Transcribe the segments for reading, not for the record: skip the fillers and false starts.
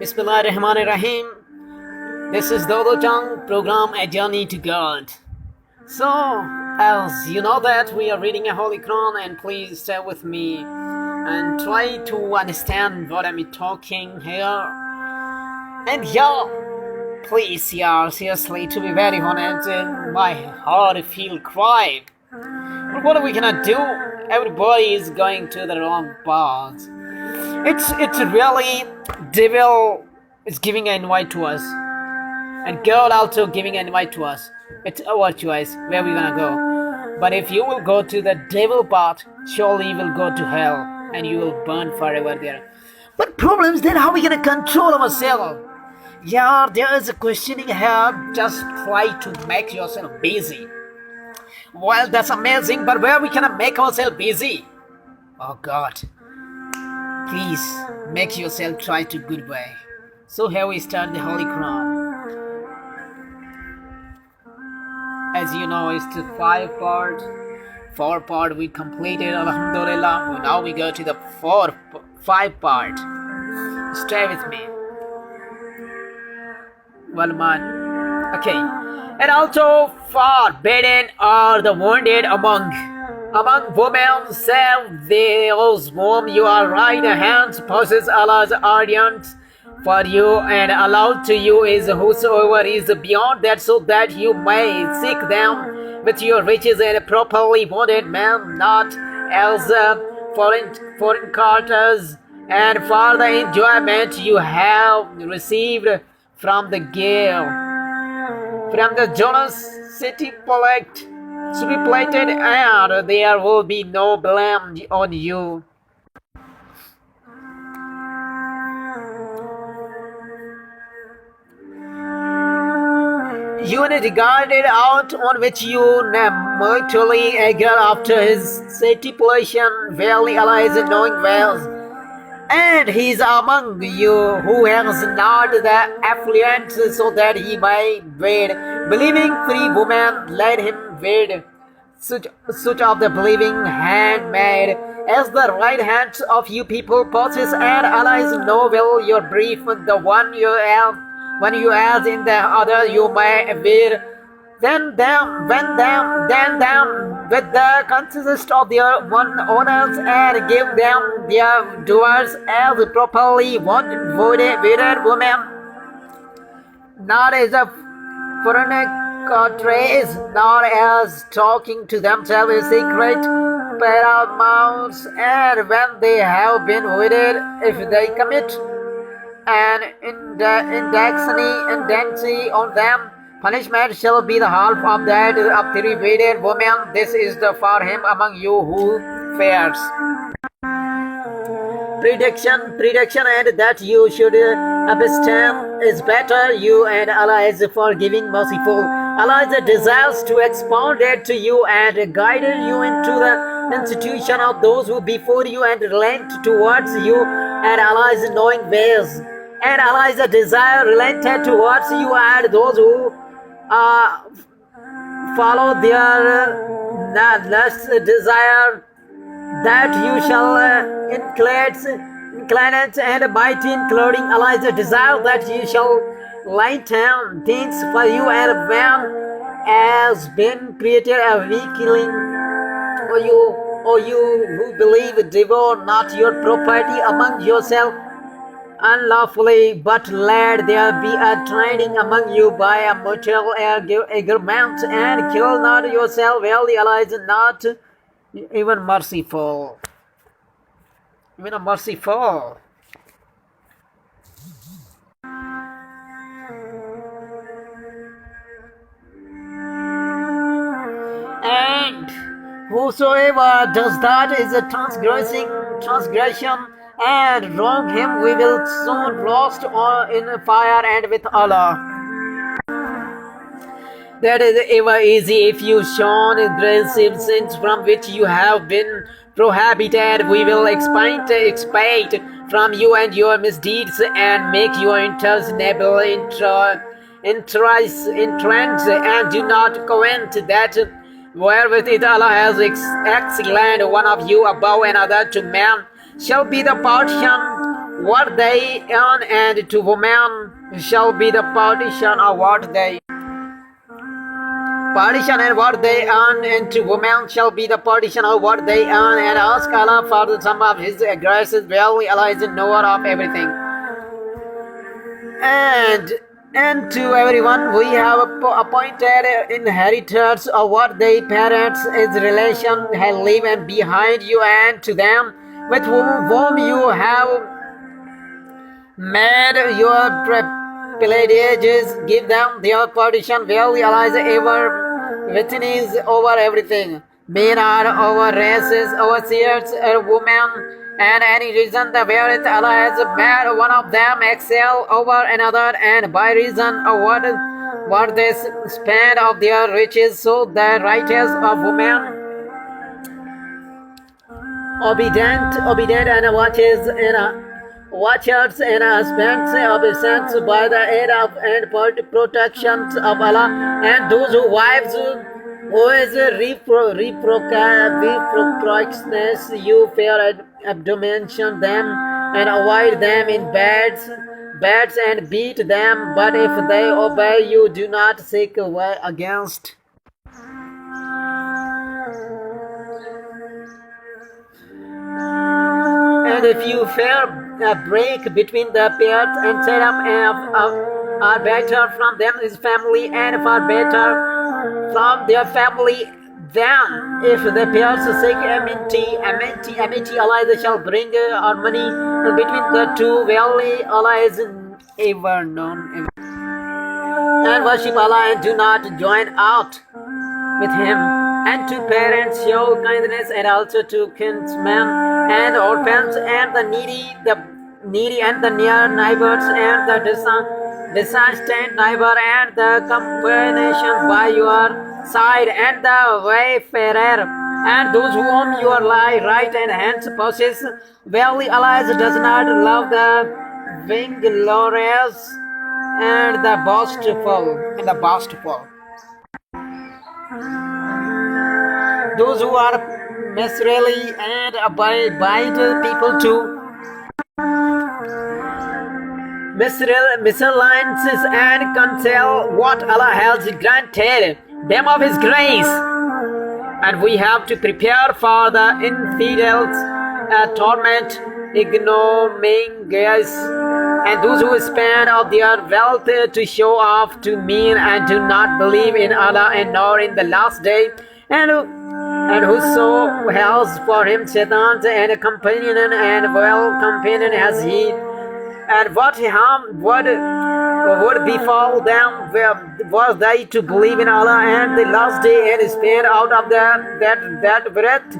Bismillahirrahmanirrahim. This is Dodo Chang program A Journey to God. So, as you know that we are reading a Holy Quran, and please stay with me and try to understand what I'm talking here. And please, seriously, to be very honest, my heart feel cry. But what are we gonna do? Everybody is going to the wrong path. It's really devil is giving an invite to us, and God also giving an invite to us. It's our choice where we're gonna go. But if you will go to the devil path, surely you will go to hell and you will burn forever there. But problems then, how are we gonna control ourselves? Yeah, there is a questioning here. Just try to make yourself busy. Well, that's amazing, but where we can make ourselves busy? Oh God. Please make yourself try to good way. So here we start the Holy Quran. As you know, it's the 5 part. 4 part we completed, Alhamdulillah. Now we go to the 5 part. Stay with me. Well, man. Okay. And also forbidden are the wounded among women, save those whom your right hand possesses Allah's audience for you, and allowed to you is whosoever is beyond that, so that you may seek them with your riches and properly wounded men, not as foreign quarters, and for the enjoyment you have received from the gale, from the generosity stipulated, and there will be no blame on you. You regarded out on which you mutually agree after his stipulation. Verily Allah is knowing well. And he is among you who has not the affluent, so that he may wed. Believing free woman, let him wed such of the believing handmaid as the right hands of you people possess, and Allah is know well your brief, the one you have. When you as in the other, you may wed. Then them with the consist of their one owners, and give them their doers as properly wedded women, not as a fornicators, not as talking to themselves in secret, paramount, and when they have been wedded, if they commit an indecency on them, punishment shall be the half of that of 3 wedded women. This is the for him among you who fears. Prediction, and that you should abstain is better. You and Allah is forgiving, merciful. Allah is desires to expound it to you and guided you into the institution of those who before you and relent towards you, and Allah is knowing ways. And Allah is a desire relented towards you, and those who follow their lust desire, that you shall inclinate and mighty, including Allah is a desire that you shall lighten things for you, and when has been created a weakling, or you who believe, devour not your property among yourself unlawfully, but let there be a trading among you by a mutual agreement, and kill not yourself. Verily Allah is not even merciful. And whosoever does that is a transgression, and wrong him, we will soon roast in fire and with Allah. That is ever easy if you shun aggressive sins from which you have been prohibited. We will expate from you and your misdeeds, and make your interminable entrance, and do not covet that wherewith it Allah has excellent one of you above another to man shall be the portion what they earn, and to women shall be the partition of what they partition and what they earn, and to women shall be the partition of what they earn, and ask Allah for the sum of His graces. Verily, Allah is the knower of everything. And to everyone we have appointed inheritors of what their parents, his relation, have leave behind you, and to them with whom you have made your pillages, give them their partition. Verily, Allah is ever witness over everything. Men are our races, overseers, women, and any reason the wherewith Allah has made one of them excel over another, and by reason of what they spend of their riches, so the righteous of women obedient and watchers and husbands obedient by the aid of and protection of Allah, and those who wives who is reproachness, you fear abdomination them and avoid them in beds and beat them, but if they obey you, do not seek away against. And if you fear a break between the pairs and set up are better from them his family, and far better from their family, then if the pairs seek amity, Allah shall bring harmony between the two. Verily, Allah is ever known. And worship Allah and do not join out with Him. And to parents show kindness, and also to kinsmen and orphans and the needy and the near neighbors and the distant neighbor and the companion by your side and the wayfarer and those whom you lie right and hands possess. Verily, Allah does not love the vainglorious and the boastful. Those who are miserly and abide people too. Misalignances and conceal what Allah has granted them of His grace. And we have to prepare for the infidels' torment, ignominious, and those who spend of their wealth to show off to men and do not believe in Allah and nor in the last day, and whoso has for him Shaitan and a companion, and well companion has he, and what harm would befall them was they to believe in Allah and the last day and spend out of that breath.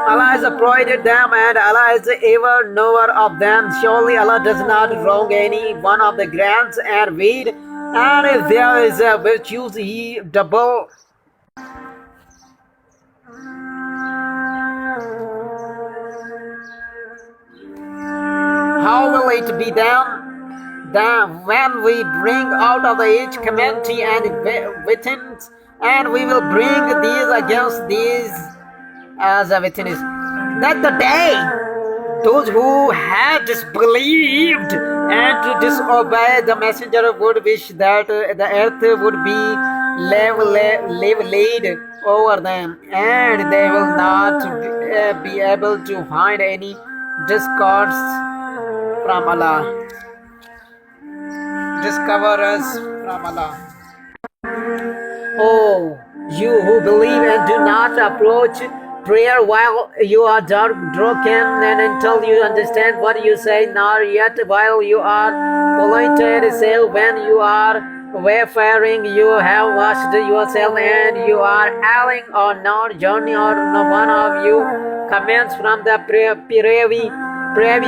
Allah has appointed them, and Allah is ever knower of them. Surely Allah does not wrong any one of the grants and weed, and if there is a virtue, He double. How will it be done? Then when we bring out of each community and witness, and we will bring these against these as a witness, that the day those who had disbelieved and disobeyed the messenger would wish that the earth would be laid over them, and they will not be able to find any discourse from Allah. Discover us from Allah. Oh, you who believe and do not approach prayer while you are drunken, and until you understand what you say, nor yet while you are polluted. Say when you are wayfaring, you have washed yourself, and you are ailing or not journey, or no one of you comments from the privy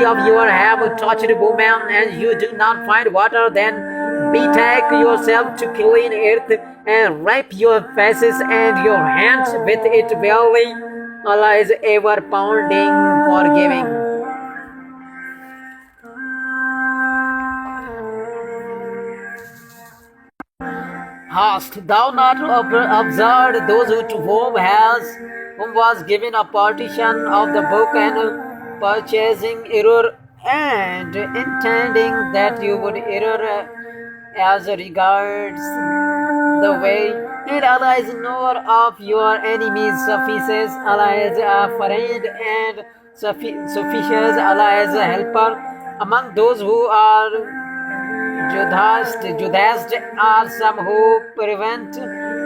of your have touched woman, and you do not find water, then betake yourself to clean earth, and wipe your faces and your hands with it. Verily, Allah is ever pounding, forgiving. Hast thou not observed those to whom was given a partition of the book, and purchasing error and intending that you would err as regards the way, and Allah is knower of your enemies. Suffices Allah is a friend, and suffices Allah is a helper. Among those who are Judaist are some who prevent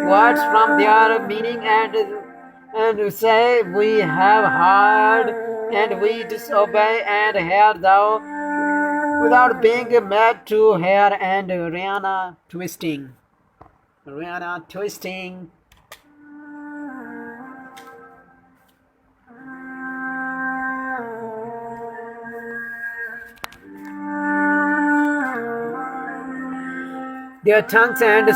words from their meaning and say, we have heard and we disobey, and hear thou, without being made to hear, and Rihanna twisting. Rihanna twisting. Their tongues and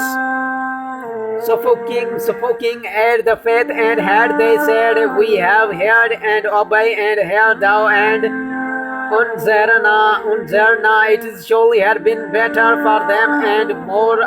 suffocating at the faith, and had they said, we have heard and obey, and hear thou, and unzerna, it surely had been better for them and more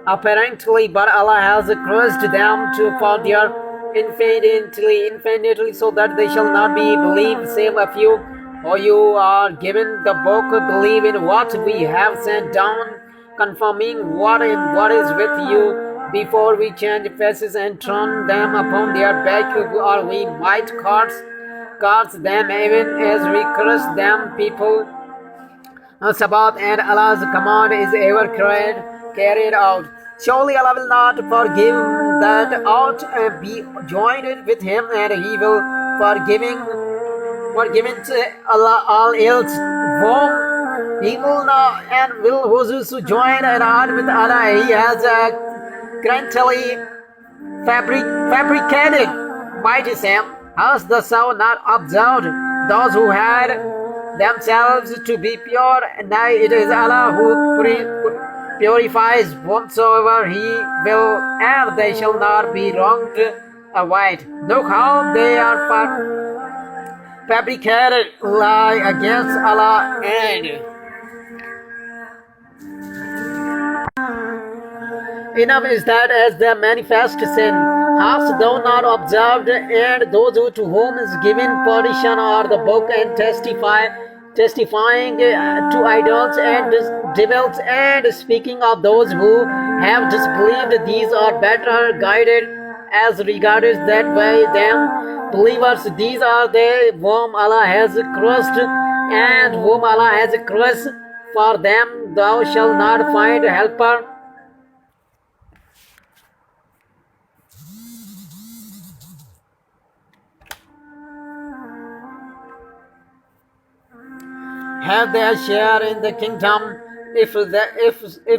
apparently, but Allah has cursed them for their infinitely, so that they shall not be believed, save a few. Or you are given the book, believe in what we have sent down, confirming what is with you, before we change faces and turn them upon their back, or we might curse them even as we curse them. People, Sabbath and Allah's command is ever carried out. Surely Allah will not forgive that ought and be joined with Him, and He will forgive Allah all else. Whom He will not and will who join and heart with Allah, He has grantily fabricated. Mighty Sam, has the soul not observed those who had themselves to be pure? Nay, it is Allah who purifies whomsoever He will, and they shall not be wronged awhile. Look how they are fabricated lie against Allah, and enough is that as the manifest sin. Hast thou not observed, and those to whom is given perdition are the book, and testifying to idols and devils, and speaking of those who have disbelieved, these are better guided as regards that way them believers. These are they whom Allah has cursed, and whom Allah has cursed. For them thou shalt not find a helper. Have their share in the kingdom, if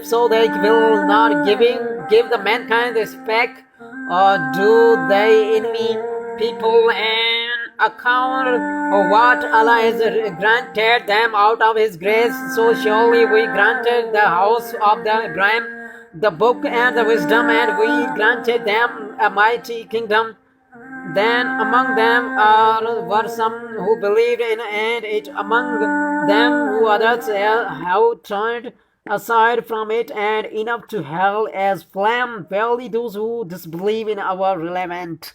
so they will not give the mankind respect, or do they envy people an account of what Allah has granted them out of His grace? So surely we granted the house of the Ibrahim the book and the wisdom, and we granted them a mighty kingdom. Then among them were some who believed in it, among them who others have turned aside from it, and enough to hell as flame. Verily those who disbelieve in our relevant